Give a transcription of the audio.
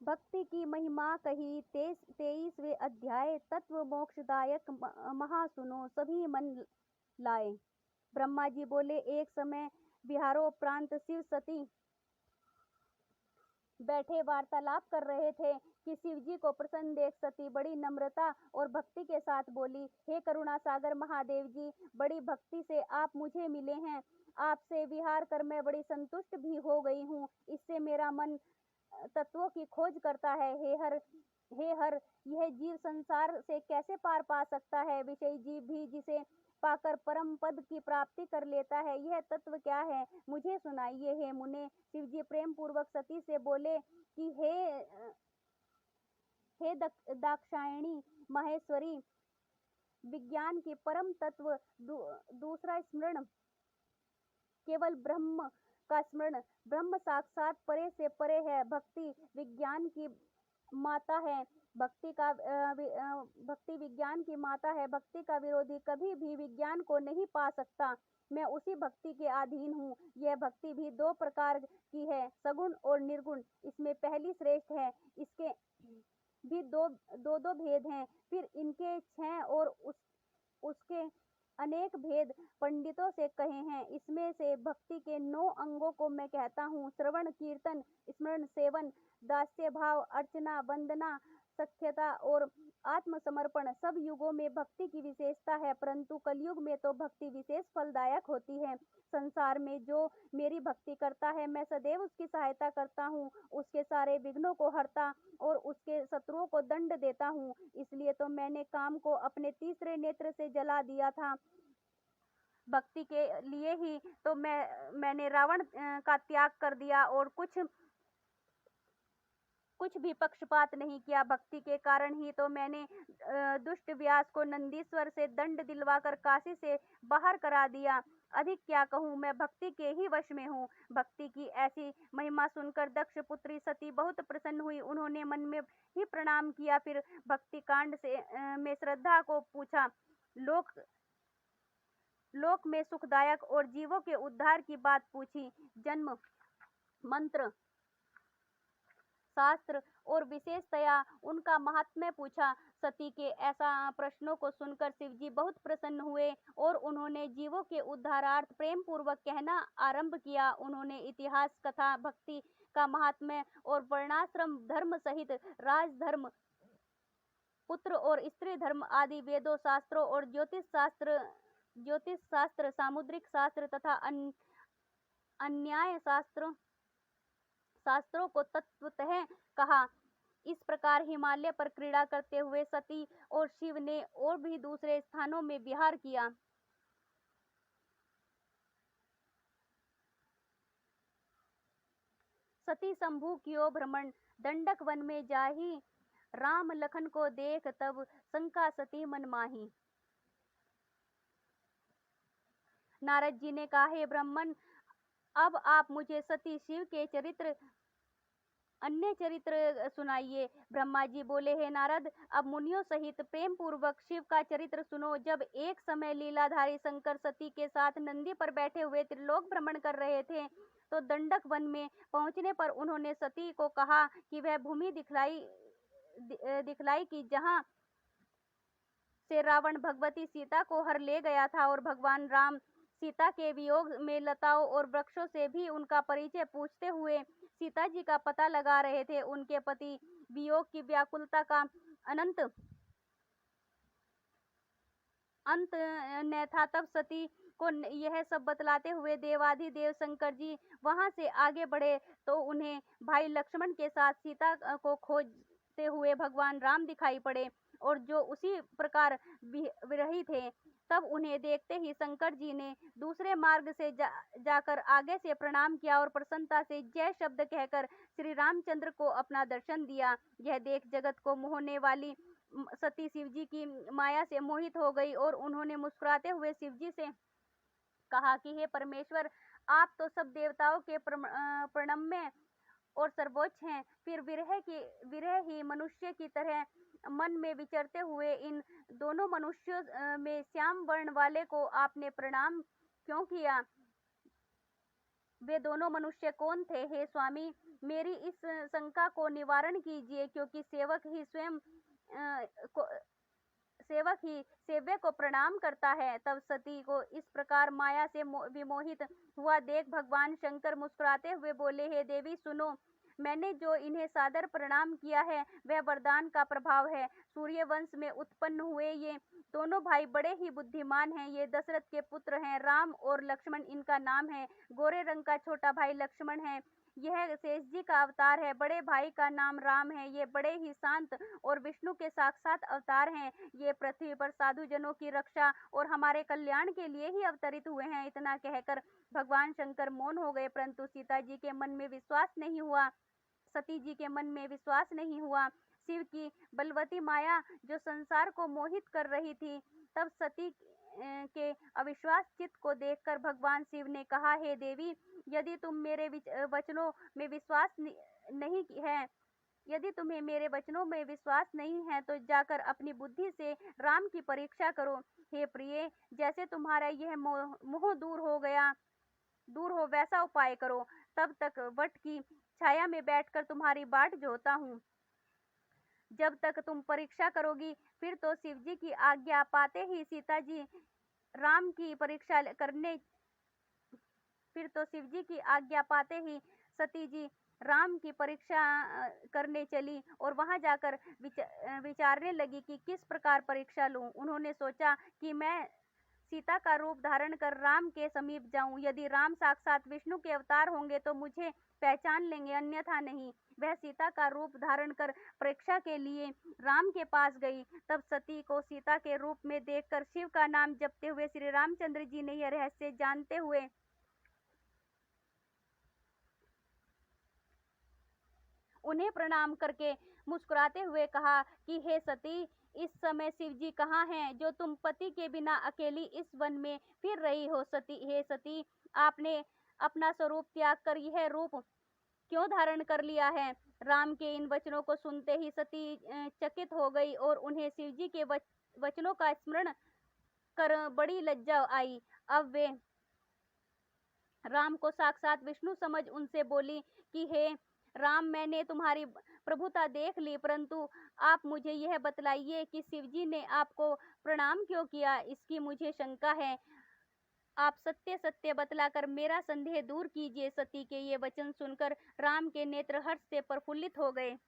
भक्ति की महिमा कही 23वें अध्याय। तत्व मोक्षदायक महा सुनो सभी मन लाए। ब्रह्मा जी बोले, एक समय विहारोपरांत शिव सती बैठे वार्तालाप कर रहे थे कि शिव जी को प्रसन्न देख सती बड़ी नम्रता और भक्ति के साथ बोली, हे करुणा सागर महादेव जी, बड़ी भक्ति से आप मुझे मिले हैं। आपसे विहार कर मैं बड़ी संतुष्ट भी हो गई हूँ। इससे मेरा मन तत्वों की खोज करता है। हे हर, यह जीव संसार से कैसे पार पा सकता है? विषयी जीव भी जिसे पाकर परम पद की प्राप्ति कर लेता है, यह तत्व क्या है? मुझे सुनाइए हे मुने। शिवजी प्रेम पूर्वक सती से बोले कि हे दाक्षायणी महेश्वरी, विज्ञान की परम तत्व दूसरा स्मरण केवल ब्रह्म का स्मरण। ब्रह्म साक्षात परे से परे है। भक्ति विज्ञान की माता है। भक्ति विज्ञान की माता है। भक्ति का विरोधी कभी भी विज्ञान को नहीं पा सकता। मैं उसी भक्ति के अधीन हूँ। यह भक्ति भी दो प्रकार की है, सगुण और निर्गुण। इसमें पहली श्रेष्ठ है। इसके भी दो भेद हैं। फिर इनके 6 और उसके अनेक भेद पंडितों से कहे हैं। इसमें से भक्ति के 9 अंगों को मैं कहता हूँ: श्रवण, कीर्तन, स्मरण, सेवन, दास्य भाव, अर्चना, वंदना, सख्यता और आत्मसमर्पण। सब युगों में भक्ति की विशेषता है, परंतु कलयुग में तो भक्ति विशेष फलदायक होती है। संसार में जो मेरी भक्ति करता है, मैं सदैव उसकी सहायता करता हूँ, उसके सारे विघ्नों को हरता और उसके शत्रुओं को दंड देता हूँ। इसलिए तो मैंने काम को अपने तीसरे नेत्र से जला दिया था। भक्ति के लिए ही तो मैंने रावण का त्याग कर दिया और कुछ भी पक्षपात नहीं किया। भक्ति के कारण ही तो मैंने दुष्ट व्यास को नंदीश्वर से दंड दिलवाकर काशी से बाहर करा दिया। अधिक क्या कहूँ, मैं भक्ति के ही वश में हूँ। भक्ति की ऐसी महिमा सुनकर दक्ष पुत्री सती बहुत प्रसन्न हुई। उन्होंने मन में ही प्रणाम किया। फिर भक्ति कांड में श्रद्धा को पूछा, लोक में सुखदायक और जीवों के उद्धार की बात पूछी। जन्म, मंत्र, शास्त्र और विशेषतया उनका महात्म्य पूछा। सती के ऐसा प्रश्नों को सुनकर शिवजी बहुत प्रसन्न हुए और उन्होंने जीवों के उद्धारार्थ प्रेम पूर्वक कहना आरंभ किया। उन्होंने इतिहास, कथा, भक्ति का महात्म्य और वर्णाश्रम धर्म सहित राजधर्म, पुत्र और स्त्री धर्म आदि वेदों, शास्त्रों और ज्योतिष शास्त्र, सामुद्रिक शास्त्र तथा अन्याय शास्त्रों को तत्वतः कहा। इस प्रकार हिमालय पर क्रीड़ा करते हुए सती और शिव ने और भी दूसरे स्थानों में विहार किया। सती शंभु कियो भ्रमण, दंडक वन में जाही, राम लखन को देख तब शंका सती मन माही। नारद जी ने कहा, हे ब्राह्मण, अब आप मुझे सती शिव के अन्य चरित्र सुनाइए। ब्रह्मा जी बोले, हे नारद, अब मुनियों सहित प्रेम पूर्वक शिव का चरित्र सुनो। जब एक समय लीलाधारी शंकर सती के साथ नंदी पर बैठे हुए त्रिलोक भ्रमण कर रहे थे, तो दंडक वन में पहुंचने पर उन्होंने सती को कहा कि वह भूमि दिखलाई कि जहां से रावण भगवती सीता को हर ले गया था, और भगवान राम सीता के वियोग में लताओं और वृक्षों से भी उनका परिचय पूछते हुए सीता जी का पता लगा रहे थे। उनके पति वियोग की व्याकुलता का अंत न था। तब सती को यह सब बतलाते हुए देवाधिदेव शंकर जी वहां से आगे बढ़े, तो उन्हें भाई लक्ष्मण के साथ सीता को खोजते हुए भगवान राम दिखाई पड़े, और जो उसी प्रकार विरही थे। तब उन्हें देखते ही शंकर जी ने दूसरे मार्ग से जाकर आगे से प्रणाम किया और प्रसन्नता से जय शब्द कहकर श्री रामचंद्र को अपना दर्शन दिया। यह देख जगत को मोहने वाली सती शिवजी की माया से मोहित हो गई और उन्होंने मुस्कुराते हुए शिवजी से कहा कि हे परमेश्वर, आप तो सब देवताओं के प्रणम्य और सर्वोच्च हैं, फिर विरह ही मनुष्य की तरह मन में विचरते हुए इन दोनों मनुष्यों में श्याम वर्ण वाले को आपने प्रणाम क्यों किया? वे दोनों मनुष्य कौन थे? हे स्वामी, मेरी इस शंका को निवारण कीजिए, क्योंकि सेवक ही सेव्य को प्रणाम करता है। तब सती को इस प्रकार माया से विमोहित हुआ देख भगवान शंकर मुस्कुराते हुए बोले, हे देवी सुनो, मैंने जो इन्हें सादर प्रणाम किया है वह वरदान का प्रभाव है। सूर्य वंश में उत्पन्न हुए ये दोनों भाई बड़े ही बुद्धिमान हैं। ये दशरथ के पुत्र हैं, राम और लक्ष्मण इनका नाम है। गोरे रंग का छोटा भाई लक्ष्मण है, यह शेष जी का अवतार है। बड़े भाई का नाम राम है, ये बड़े ही शांत और विष्णु के साक्षात अवतार हैं। ये पृथ्वी पर साधु जनों की रक्षा और हमारे कल्याण के लिए ही अवतरित हुए हैं। इतना कहकर भगवान शंकर मौन हो गए, परंतु सीता जी के मन में विश्वास नहीं हुआ। सती जी के मन में विश्वास नहीं हुआ। शिव की बलवती माया जो संसार को मोहित कर रही थी, तब सती के अविश्वास चित्त को देखकर भगवान शिव ने कहा, हे देवी, यदि तुम मेरे वचनों में विश्वास नहीं है, यदि तुम्हें मेरे वचनों में विश्वास नहीं है तो जाकर अपनी बुद्धि से राम की परीक्षा करो। हे प्रिय, जैसे तुम्हारा यह मोह दूर हो वैसा उपाय करो। तब तक वट की छाया में बैठकर तुम्हारी बाट जोता हूँ। जब तक तुम परीक्षा करोगी, फिर तो शिव जी की आज्ञा पाते ही सीता जी राम की परीक्षा करने फिर तो शिव जी की आज्ञा पाते ही सती जी राम की परीक्षा करने चली और वहां जाकर विचारने लगी कि किस प्रकार परीक्षा लूं। उन्होंने सोचा कि मैं सीता का रूप धारण कर राम के समीप जाऊं। यदि राम साक्षात विष्णु के अवतार होंगे तो मुझे पहचान लेंगे, अन्यथा नहीं। वह सीता का रूप धारण कर परीक्षा के लिए राम के पास गई। तब सती को सीता के रूप में देखकर शिव का नाम जपते हुए श्री रामचंद्र जी ने यह रहस्य जानते हुए उन्हें प्रणाम करके मुस्कुराते हुए कहा कि हे सती, इस समय शिव जी कहाँ हैं, जो तुम पति के बिना अकेली इस वन में फिर रही हो? हे सती, आपने अपना स्वरूप त्याग कर यह रूप क्यों धारण कर लिया है? राम के इन वचनों को सुनते ही सती चकित हो गई और उन्हें शिव जी के वचनों का स्मरण कर बड़ी लज्जा आई। अब वे राम को साक्षात विष्णु समझ उनसे बोली कि हे राम, मैंने तुम्हारी प्रभुता देख ली, परंतु आप मुझे यह बतलाइए कि शिवजी ने आपको प्रणाम क्यों किया? इसकी मुझे शंका है। आप सत्य सत्य बतलाकर मेरा संदेह दूर कीजिए। सती के ये वचन सुनकर राम के नेत्र हर्ष से प्रफुल्लित हो गए।